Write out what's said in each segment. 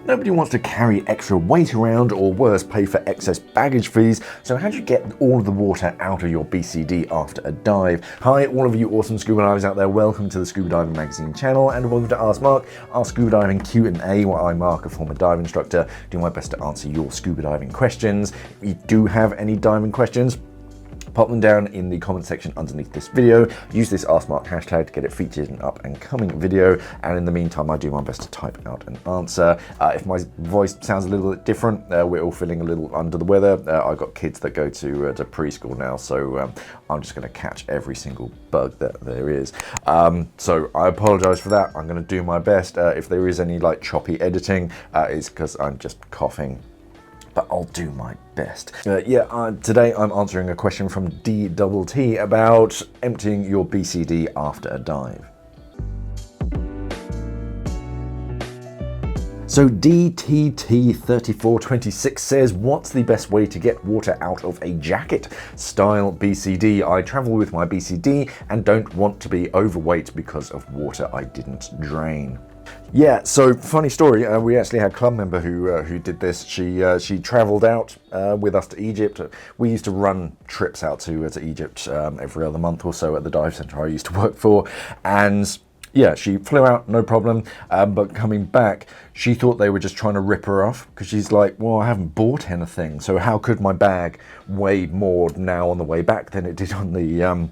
Nobody wants to carry extra weight around, or worse, pay for excess baggage fees. So how do you get all of the water out of your BCD after a dive? Hi, all of you awesome scuba divers out there. Welcome to the Scuba Diving Magazine channel, and welcome to Askmark, our scuba diving Q&A, where I, Mark, a former dive instructor, do my best to answer your scuba diving questions. If you do have any diving questions, pop them down in the comment section underneath this video. Use this Askmark hashtag to get it featured in an up and coming video. And in the meantime, I do my best to type out an answer. If my voice sounds a little bit different, we're all feeling a little under the weather. I've got kids that go to preschool now, so I'm just going to catch every single bug that there is. So I apologize for that. I'm going to do my best. If there is any like choppy editing, it's because I'm just coughing, but I'll do my best. Today I'm answering a question from DTT about emptying your BCD after a dive. So DTT3426 says, what's the best way to get water out of a jacket style BCD? I travel with my BCD and don't want to be overweight because of water I didn't drain. Yeah, so funny story. We actually had a club member who did this. She travelled out with us to Egypt. We used to run trips out to Egypt every other month or so at the dive centre I used to work for, and yeah, she flew out, no problem, but coming back, she thought they were just trying to rip her off, because she's like, well, I haven't bought anything, so how could my bag weigh more now on the way back than it did on the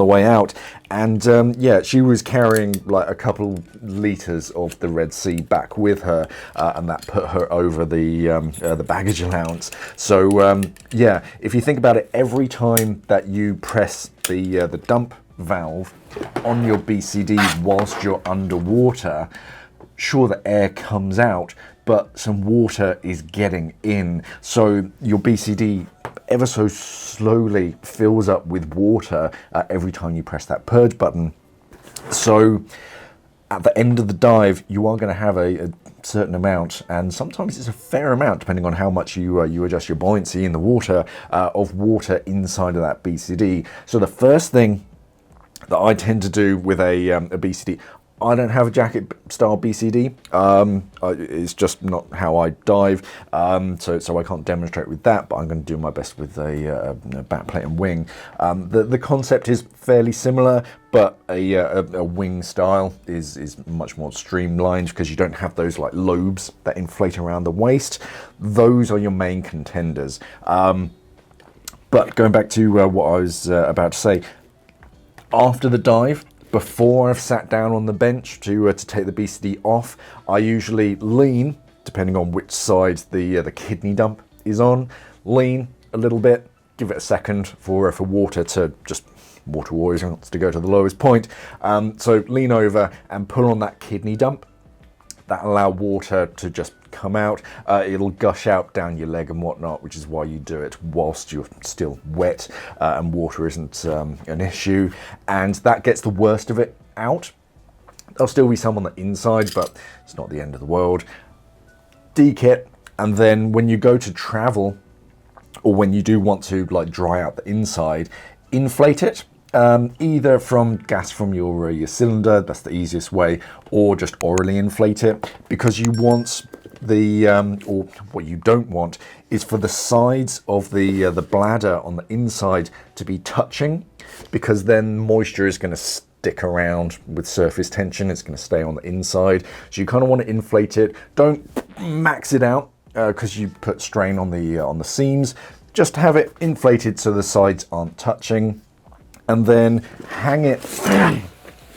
way out? And yeah, she was carrying like a couple litres of the Red Sea back with her, and that put her over the baggage allowance. So yeah, if you think about it, every time that you press the dump valve on your BCD whilst you're underwater, sure, the air comes out, but some water is getting in. So your BCD ever so slowly fills up with water every time you press that purge button. So at the end of the dive, you are going to have a certain amount, and sometimes it's a fair amount depending on how much you adjust your buoyancy in the water, of water inside of that BCD. So the first thing that I tend to do with a BCD, I don't have a jacket style BCD. It's just not how I dive, so I can't demonstrate with that, but I'm going to do my best with a backplate and wing. The concept is fairly similar, but a wing style is much more streamlined, because you don't have those like lobes that inflate around the waist. Those are your main contenders. But going back to what I was about to say, after the dive, before I've sat down on the bench to take the BCD off, I usually lean, depending on which side the kidney dump is on, lean a little bit, give it a second for water to just, water always wants to go to the lowest point. So lean over and pull on that kidney dump. That allow water to just come out. It'll gush out down your leg and whatnot, which is why you do it whilst you're still wet and water isn't an issue, and that gets the worst of it out. There'll still be some on the inside, but it's not the end of the world. De-kit, and then when you go to travel, or when you do want to like dry out the inside, inflate it. Either from gas from your cylinder, that's the easiest way, or just orally inflate it, because you want the, or what you don't want is for the sides of the bladder on the inside to be touching, because then moisture is going to stick around with surface tension. It's going to stay on the inside, so you kind of want to inflate it. Don't max it out, because you put strain on the seams. Just have it inflated so the sides aren't touching. And then hang it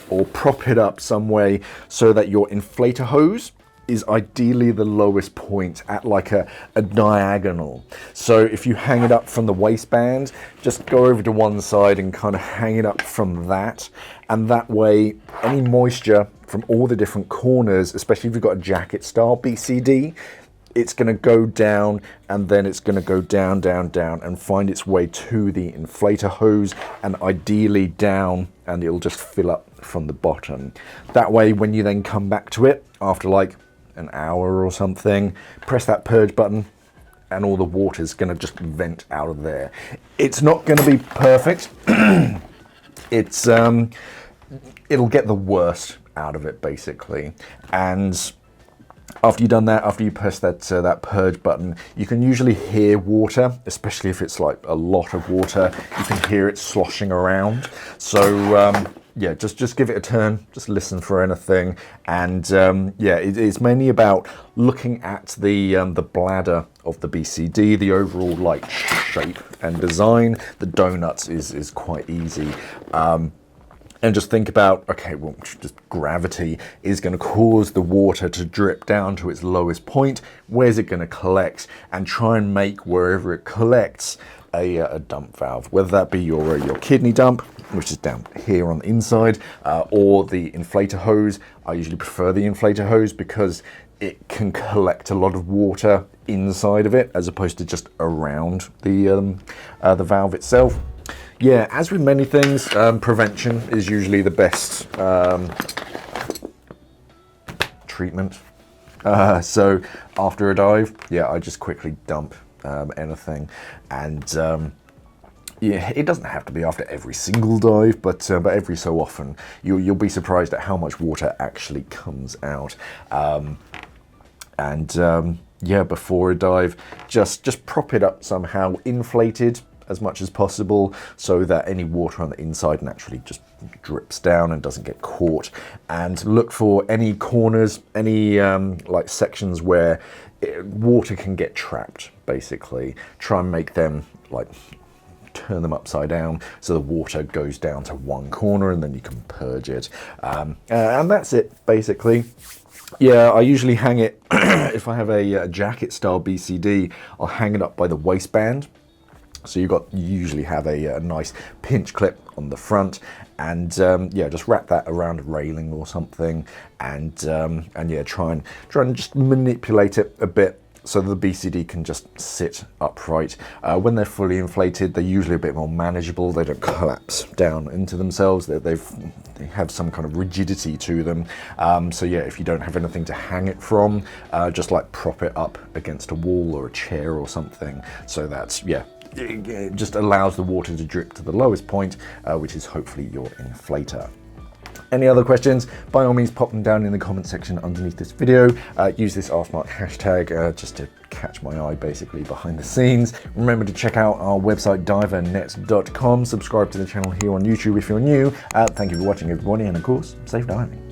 or prop it up some way so that your inflator hose is ideally the lowest point at like a diagonal. So if you hang it up from the waistband, just go over to one side and kind of hang it up from that. And that way, any moisture from all the different corners, especially if you've got a jacket style BCD, it's going to go down, and then it's going to go down, down, down, and find its way to the inflator hose, and ideally down, and it'll just fill up from the bottom. That way, when you then come back to it after like an hour or something, press that purge button, and all the water's going to just vent out of there. It's not going to be perfect. It'll get the worst out of it, basically. And After you've done that, after you press that purge button, you can usually hear water, especially if it's like a lot of water. You can hear it sloshing around. So yeah, just give it a turn, just listen for anything. And yeah, it's mainly about looking at the bladder of the BCD, the overall like shape and design. The donuts is quite easy. And just think about, okay, well, just gravity is going to cause the water to drip down to its lowest point. Where's it going to collect? And try and make wherever it collects a dump valve, whether that be your kidney dump, which is down here on the inside, or the inflator hose. I usually prefer the inflator hose because it can collect a lot of water inside of it as opposed to just around the valve itself. Yeah, as with many things, prevention is usually the best treatment. So after a dive, yeah, I just quickly dump anything. And yeah, it doesn't have to be after every single dive, but every so often, you'll be surprised at how much water actually comes out. Yeah, before a dive, just prop it up somehow, inflated as much as possible so that any water on the inside naturally just drips down and doesn't get caught. And look for any corners, any like sections where water can get trapped, basically. Try and make them like turn them upside down so the water goes down to one corner and then you can purge it. And that's it, basically. Yeah, I usually hang it, if I have a jacket style BCD, I'll hang it up by the waistband. So you usually have a nice pinch clip on the front, and yeah, just wrap that around a railing or something, and yeah, try and just manipulate it a bit so the BCD can just sit upright. When they're fully inflated, they're usually a bit more manageable. They don't collapse down into themselves. They have some kind of rigidity to them. So yeah, if you don't have anything to hang it from, just like prop it up against a wall or a chair or something. So that's, yeah, it just allows the water to drip to the lowest point, which is hopefully your inflator. Any other questions, by all means pop them down in the comment section underneath this video. Use this Askmark hashtag just to catch my eye basically behind the scenes. Remember to check out our website 𝐷ivernet.com. Subscribe to the channel here on YouTube if you're new. Thank you for watching everybody, and of course, safe diving.